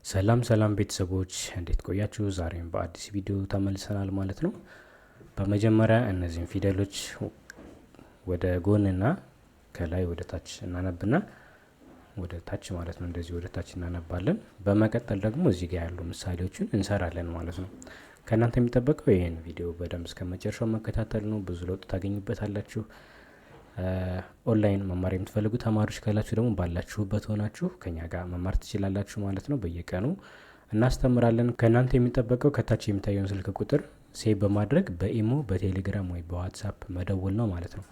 ሰላም ቤተሰቦች እንዴት ቆያችሁ? ዛሬም በአዲስ ቪዲዮ ተመልሰናል ማለት ነው። በመጀመሪያ እነዚህን ፊደሎች ወደ ጎንና ከላይ ወደ ታች እናነብና ወደ ታች ማለት ነው፣ እንደዚህ ወደ ታች እናነባለን። በመቀጠል ደግሞ እዚህ ጋር ያሉ ምሳሌዎችን እንሰራለን ማለት ነው። ከእናንተ የሚጠበቀው ይህን ቪዲዮ በደንብ እስከ መጨረሻው መከታተል ነው። ብዙ ለውጥ ታገኙበታላችሁ። ኦንላይን መማር የምትፈልጉ ተማሪዎች ካላችሁ ደግሞ ባላችሁበት ሆናችሁ ከኛ ጋር መማር ትችላላችሁ ማለት ነው። በየቀኑ እናስተምራለን። ከእናንተ የሚጠበቀው ከታች የሚታየውን ስልክ ቁጥር ሴቭ በማድረግ በኢሞ፣ በቴሌግራም ወይ በዋትሳፕ መደወል ነው ማለት ነው።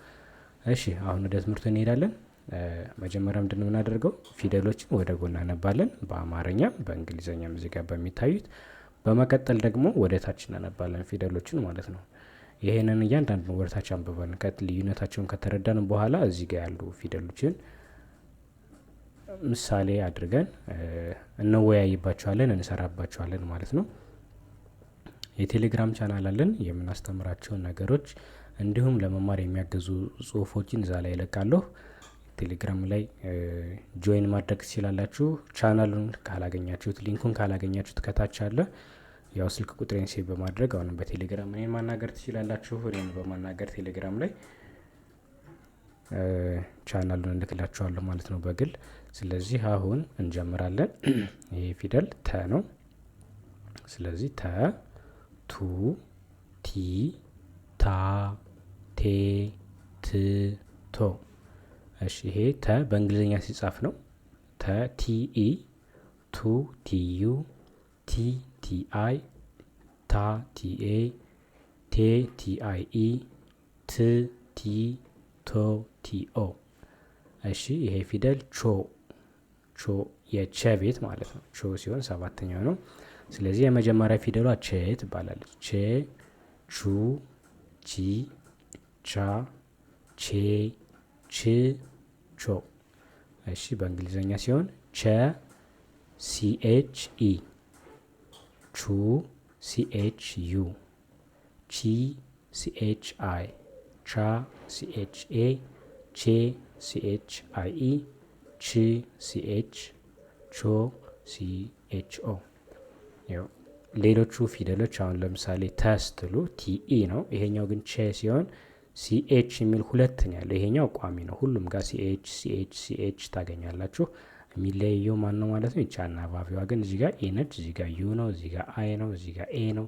እሺ አሁን ወደ ትምህርቱ እንሄዳለን። መጀመሪያ ምንድን የምናደርገው ፊደሎችን ወደ ጎን እናነባለን፣ በአማርኛም በእንግሊዝኛም እዚህ ጋር በሚታዩት። በመቀጠል ደግሞ ወደ ታች እናነባለን ፊደሎችን ማለት ነው። ይሄንን እያንዳንዱ ወርታች አንብበን ልዩነታቸውን ከተረዳን በኋላ እዚህ ጋር ያሉ ፊደሎችን ምሳሌ አድርገን እንወያይባቸዋለን፣ እንሰራባቸዋለን ማለት ነው። የቴሌግራም ቻናል አለን። የምናስተምራቸውን ነገሮች እንዲሁም ለመማር የሚያገዙ ጽሁፎችን እዛ ላይ እለቃለሁ። ቴሌግራም ላይ ጆይን ማድረግ ትችላላችሁ። ቻናሉን ካላገኛችሁት፣ ሊንኩን ካላገኛችሁት ከታች አለ። ያው ስልክ ቁጥሬን ሴቭ በማድረግ አሁንም በቴሌግራም እኔን ማናገር ትችላላችሁ። እኔን በማናገር ቴሌግራም ላይ ቻናሉን እንልክላችኋለሁ ማለት ነው በግል። ስለዚህ አሁን እንጀምራለን። ይሄ ፊደል ተ ነው። ስለዚህ ተ፣ ቱ፣ ቲ፣ ታ፣ ቴ፣ ት፣ ቶ። እሺ ይሄ ተ በእንግሊዝኛ ሲጻፍ ነው። ተ ቲኢ፣ ቱ ቲዩ፣ ቲ ቲአይ፣ ታ ቲኤ፣ ቴ ቲአይኢ፣ ት ቲ፣ ቶ ቲኦ። እሺ ይሄ ፊደል ቾ፣ ቾ የቸ ቤት ማለት ነው። ቾ ሲሆን ሰባተኛው ነው። ስለዚህ የመጀመሪያ ፊደሏ ቼ ትባላለች። ቼ፣ ቹ፣ ቺ፣ ቻ፣ ቼ፣ ች፣ ቾ። እሺ በእንግሊዝኛ ሲሆን ቸ ሲኤች ኢ፣ ቹ ሲኤች ዩ፣ ቺ ሲኤች አይ፣ ቻ ሲኤች ኤ፣ ቼ ሲኤች አይ ኢ፣ ች ሲኤች፣ ቾ ሲኤች ኦ። ሌሎቹ ፊደሎች አሁን ለምሳሌ ተ ስትሉ ቲኢ ነው። ይሄኛው ግን ቼ ሲሆን ሲኤች የሚል ሁለት ነው ያለው። ይሄኛው ቋሚ ነው። ሁሉም ጋር ሲኤች ሲኤች ሲኤች ታገኛላችሁ። የሚለየው ማን ነው ማለት ነው? ይቻ አናባቢዋ ግን እዚህ ጋር ኤ ነች፣ እዚህ ጋር ዩ ነው፣ እዚህ ጋር አይ ነው፣ እዚህ ጋር ኤ ነው።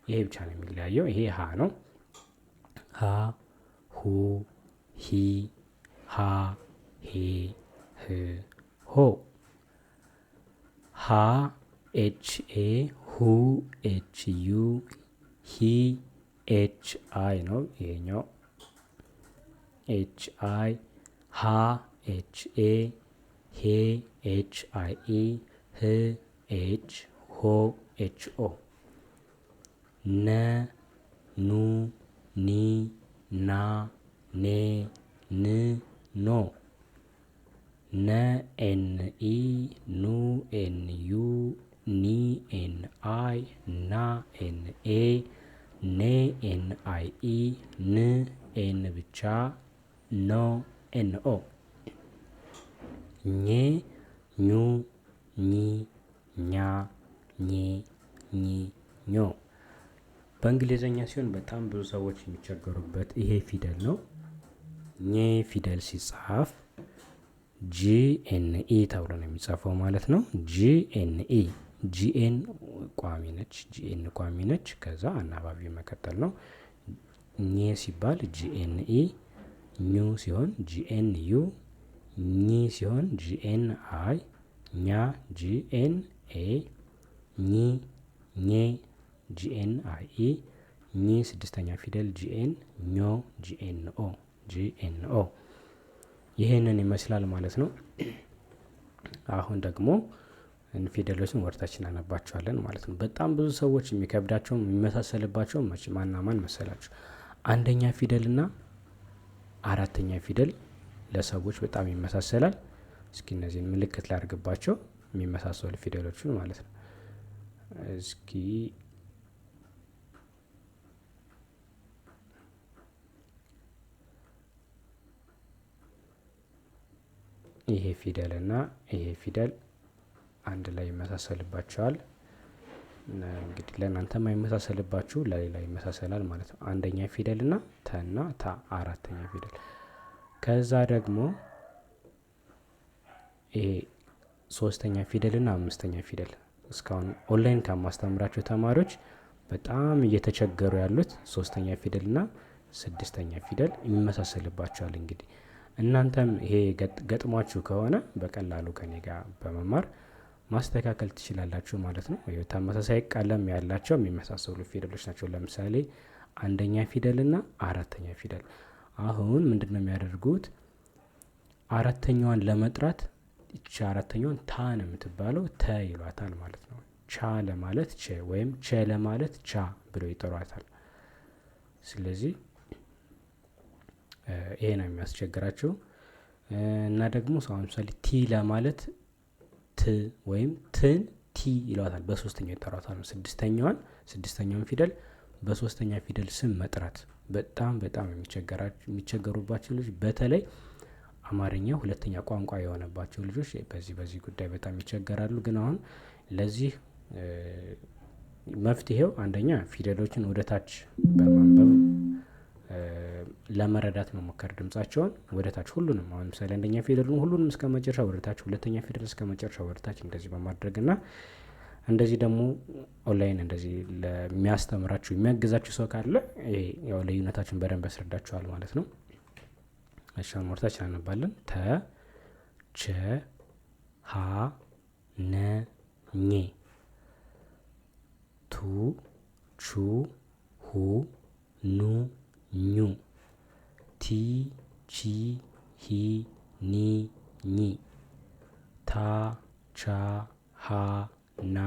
ይሄ ብቻ ነው የሚለያየው። ይሄ ሀ ነው። ሀ፣ ሁ፣ ሂ፣ ሃ፣ ሄ፣ ህ፣ ሆ። ሀ ኤች ኤ፣ ሁ ኤች ዩ፣ ሂ ኤች አይ ነው። ይሄኛው ኤች አይ፣ ሀ ኤች ኤ፣ ሄ ኤች አይ ኢ፣ ህ ኤች፣ ሆ ኤች ኦ። ነ፣ ኑ፣ ኒ፣ ና፣ ኔ፣ ን፣ ኖ። ነ ኤን ኢ፣ ኑ ኤን ዩ፣ ኒ ኤን አይ፣ ና ኤን ኤ፣ ኔ ኤን አይ ኢ፣ ን ኤን ብቻ፣ ኖ ኤን ኦ። ኜ፣ ኙ፣ ኚ፣ ኛ፣ ኜ፣ ኚ፣ ኞ። በእንግሊዝኛ ሲሆን በጣም ብዙ ሰዎች የሚቸገሩበት ይሄ ፊደል ነው። ኜ ፊደል ሲጻፍ ጂኤንኢ ተብሎ ነው የሚጻፈው ማለት ነው። ጂኤንኢ፣ ጂኤን ቋሚ ነች፣ ጂኤን ቋሚ ነች። ከዛ አናባቢ መቀጠል ነው። ኜ ሲባል ጂኤንኢ፣ ኙ ሲሆን ጂኤን ዩ፣ ኚ ሲሆን ጂኤን አይ፣ ኛ ጂኤን ኤ፣ ኚ ኜ ጂኤን አይ ኢ፣ ኚ ስድስተኛ ፊደል ጂኤን፣ ኞ ጂኤን ኦ፣ ጂኤን ኦ። ይሄንን ይመስላል ማለት ነው። አሁን ደግሞ ፊደሎችን ወርታችን እናነባቸዋለን ማለት ነው። በጣም ብዙ ሰዎች የሚከብዳቸው የሚመሳሰልባቸው ማና ማን መሰላችሁ? አንደኛ ፊደል እና አራተኛ ፊደል ለሰዎች በጣም ይመሳሰላል። እስኪ እነዚህን ምልክት ላድርግባቸው፣ የሚመሳሰሉ ፊደሎችን ማለት ነው። እስኪ ይሄ ፊደል እና ይሄ ፊደል አንድ ላይ ይመሳሰልባቸዋል። እንግዲህ ለእናንተ የማይመሳሰልባችሁ ለሌላ ይመሳሰላል ማለት ነው። አንደኛ ፊደል እና ተና ታ አራተኛ ፊደል። ከዛ ደግሞ ይሄ ሶስተኛ ፊደል እና አምስተኛ ፊደል እስካሁን ኦንላይን ከማስተምራቸው ተማሪዎች በጣም እየተቸገሩ ያሉት ሶስተኛ ፊደል እና ስድስተኛ ፊደል ይመሳሰልባቸዋል። እንግዲህ እናንተም ይሄ ገጥሟችሁ ከሆነ በቀላሉ ከኔ ጋር በመማር ማስተካከል ትችላላችሁ ማለት ነው። ተመሳሳይ ቀለም ያላቸው የሚመሳሰሉ ፊደሎች ናቸው። ለምሳሌ አንደኛ ፊደል እና አራተኛ ፊደል። አሁን ምንድነው የሚያደርጉት? አራተኛዋን ለመጥራት እቺ አራተኛዋን ታ ነው የምትባለው፣ ተ ይሏታል ማለት ነው። ቻ ለማለት ቸ ወይም ቸ ለማለት ቻ ብለው ይጠሯታል። ስለዚህ ይሄ ነው የሚያስቸግራቸው። እና ደግሞ ሰው ለምሳሌ ቲ ለማለት ት ወይም ትን ቲ ይሏታል። በሶስተኛው ይጠሯታል። ስድስተኛውን ፊደል በሶስተኛ ፊደል ስም መጥራት በጣም የሚቸገሩባቸው ልጆች፣ በተለይ አማርኛ ሁለተኛ ቋንቋ የሆነባቸው ልጆች በዚህ ጉዳይ በጣም ይቸገራሉ። ግን አሁን ለዚህ መፍትሄው አንደኛ ፊደሎችን ወደ ታች በማንበብ ለመረዳት መሞከር፣ ድምጻቸውን ወደ ታች ሁሉንም። አሁን ምሳሌ አንደኛ ፊደሉን ሁሉንም እስከ መጨረሻ ወደ ታች፣ ሁለተኛ ፊደል እስከ መጨረሻ ወደ ታች እንደዚህ በማድረግ እና እንደዚህ ደግሞ ኦንላይን እንደዚህ ለሚያስተምራችሁ የሚያግዛችሁ ሰው ካለ ያው ልዩነታችን በደንብ ያስረዳችኋል ማለት ነው። እሺ ወርታች እናነባለን። ተ ቸ ሀ ነ ኘ ቱ ቹ ሁ ኑ ኙ ቲ ቺ ሂ ኒ ኚ ታ ቻ ሀ ና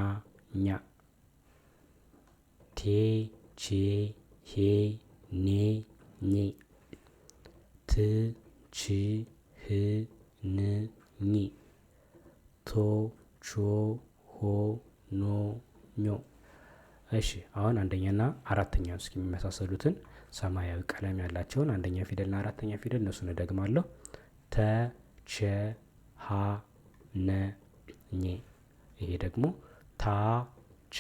ኛ ቴ ቼ ሄ ኔ ኜ ት ች ህ ን ኚ ቶ ቾ ሆ ኖ ኞ። እሺ አሁን አንደኛና አራተኛውን እስኪ የሚመሳሰሉትን ሰማያዊ ቀለም ያላቸውን አንደኛ ፊደልና አራተኛ ፊደል እነሱን እደግማለሁ። ተ ቸ ሀ ነ ኘ። ይሄ ደግሞ ታ ቻ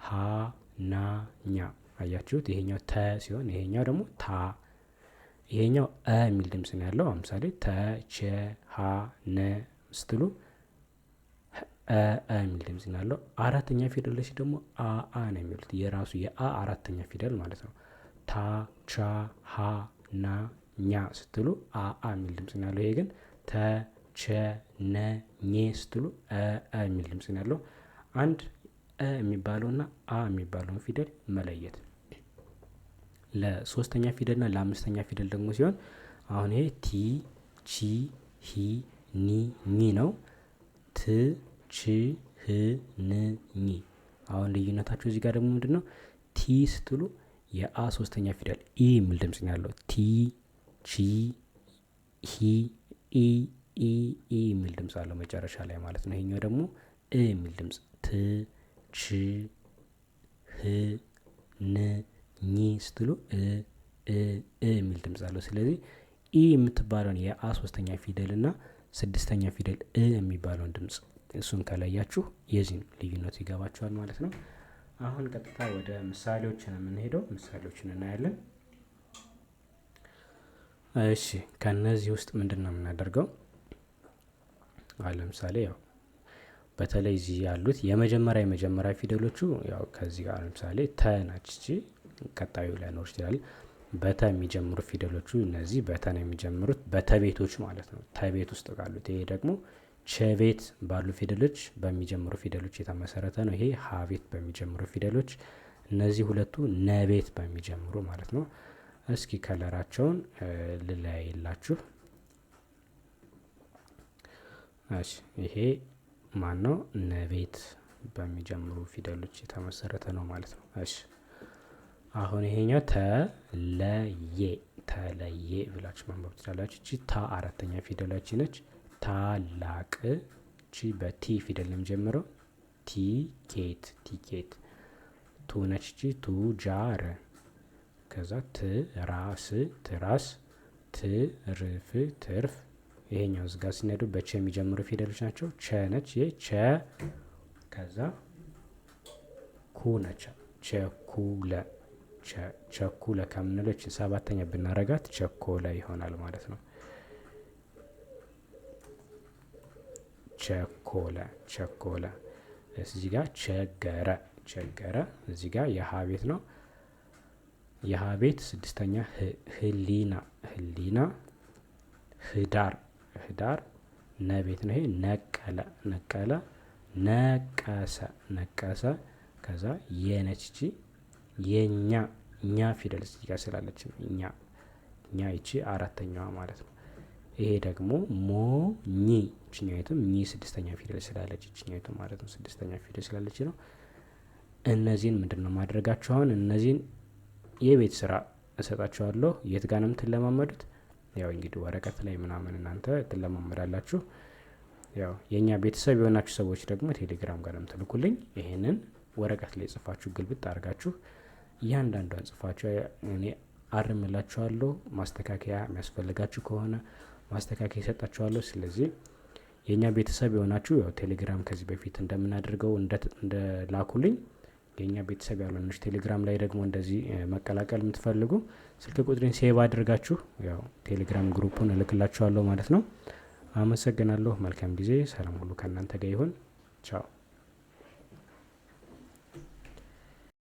ሀ ና ኛ። አያችሁት? ይሄኛው ተ ሲሆን ይሄኛው ደግሞ ታ። ይሄኛው የሚል ድምጽ ነው ያለው። ለምሳሌ ተ ቸ ሀ ነ ስትሉ የሚል ድምጽ ነው ያለው። አራተኛ ፊደሎች ደግሞ አ ነው የሚሉት። የራሱ የአ አራተኛ ፊደል ማለት ነው። ታ ቻ ሀ ና ኛ ስትሉ አ የሚል ድምጽ ነው ያለው። ይሄ ግን ተ ቸ ነ ኘ ስትሉ የሚል ድምጽ ነው ያለው። አንድ የሚባለውና አ የሚባለውን ፊደል መለየት። ለሶስተኛ ፊደልና ለአምስተኛ ፊደል ደግሞ ሲሆን አሁን ይሄ ቲ ቺ ሂ ኒ ኚ ነው። ት ች ህ ን ኚ። አሁን ልዩነታቸው እዚህ ጋር ደግሞ ምንድነው? ቲ ስትሉ የአ ሶስተኛ ፊደል ኢ የሚል ድምጽ ነው ያለው። ቲ ቺ ሂ ኢ የሚል ድምጽ አለው መጨረሻ ላይ ማለት ነው። ይሄኛው ደግሞ የሚል ድምጽ ት ች ህ ን ኚ ስትሉ የሚል ድምጽ አለው። ስለዚህ ኢ የምትባለውን የአ ሶስተኛ ፊደል እና ስድስተኛ ፊደል የሚባለውን ድምጽ እሱን ከለያችሁ የዚህን ልዩነቱ ይገባችኋል ማለት ነው። አሁን ቀጥታ ወደ ምሳሌዎች ነው የምንሄደው። ምሳሌዎችን እናያለን። እሺ ከነዚህ ውስጥ ምንድን ነው የምናደርገው? ለምሳሌ ያው በተለይ እዚህ ያሉት የመጀመሪያ ፊደሎቹ ያው ከዚህ ጋር ለምሳሌ ተ ናች። እቺ ቀጣዩ ላይኖር ይችላል። በተ የሚጀምሩ ፊደሎቹ እነዚህ በተ ነው የሚጀምሩት፣ በተቤቶች ማለት ነው። ተቤት ውስጥ ካሉት ይሄ ደግሞ ቸቤት ባሉ ፊደሎች በሚጀምሩ ፊደሎች የተመሰረተ ነው። ይሄ ሀቤት በሚጀምሩ ፊደሎች፣ እነዚህ ሁለቱ ነቤት በሚጀምሩ ማለት ነው። እስኪ ከለራቸውን ልለያይላችሁ። እሺ ይሄ ማን ነው? ነቤት በሚጀምሩ ፊደሎች የተመሰረተ ነው ማለት ነው። እሺ አሁን ይሄኛው ተለየ ብላችሁ ማንበብ ትችላላችሁ። እቺ ታ አራተኛ ፊደላችን ነች። ታላቅ። እቺ በቲ ፊደል ነው የሚጀምረው። ቲኬት ቱ ነች። እቺ ቱጃር። ከዛ ትራስ ትርፍ። ይሄኛው እዚህ ጋር ሲነዱ በቸ የሚጀምሩ ፊደሎች ናቸው። ቸ ነች። ይሄ ቸ ከዛ ኩ ነች። ቸኩለ ቸኩለ ከምንለው ሰባተኛ ብናረጋት ቸኮለ ይሆናል ማለት ነው። ቸኮለ ቸኮለ። እዚህ ጋር ቸገረ ቸገረ። እዚህ ጋር የሀ ቤት ነው። የሀ ቤት ስድስተኛ ህሊና ህሊና። ህዳር ህዳር ነ ቤት ነው። ይሄ ነቀለ ነቀለ። ነቀሰ ነቀሰ። ከዛ የነች እቺ የኛ እኛ ፊደል እዚህ ጋር ስላለች እኛ እኛ ይቺ አራተኛዋ ማለት ነው። ይሄ ደግሞ ሞኝ እችኛይቱም ኝ ስድስተኛ ፊደል ስላለች እችኛይቱ ማለት ነው ስድስተኛ ፊደል ስላለች ነው። እነዚህን ምንድነው ማድረጋችሁ? አሁን እነዚህን የቤት ስራ እሰጣችኋለሁ። የት ጋር ነው የምትለማመዱት? ያው እንግዲህ ወረቀት ላይ ምናምን እናንተ ትለማመዳላችሁ። ያው የኛ ቤተሰብ የሆናችሁ ሰዎች ደግሞ ቴሌግራም ጋር የምትልኩልኝ ይሄንን ወረቀት ላይ ጽፋችሁ ግልብጥ አድርጋችሁ እያንዳንዷን ጽፋችሁ እኔ አርምላችኋለሁ። ማስተካከያ የሚያስፈልጋችሁ ከሆነ ማስተካከያ ይሰጣችኋለሁ። ስለዚህ የኛ ቤተሰብ የሆናችሁ ያው ቴሌግራም ከዚህ በፊት እንደምናደርገው እንደ ላኩልኝ። የኛ ቤተሰብ ያልሆናችሁ ቴሌግራም ላይ ደግሞ እንደዚህ መቀላቀል የምትፈልጉ ስልክ ቁጥሬን ሴቭ አድርጋችሁ ያው ቴሌግራም ግሩፑን እልክላችኋለሁ ማለት ነው። አመሰግናለሁ። መልካም ጊዜ። ሰላም ሁሉ ከእናንተ ጋር ይሁን። ቻው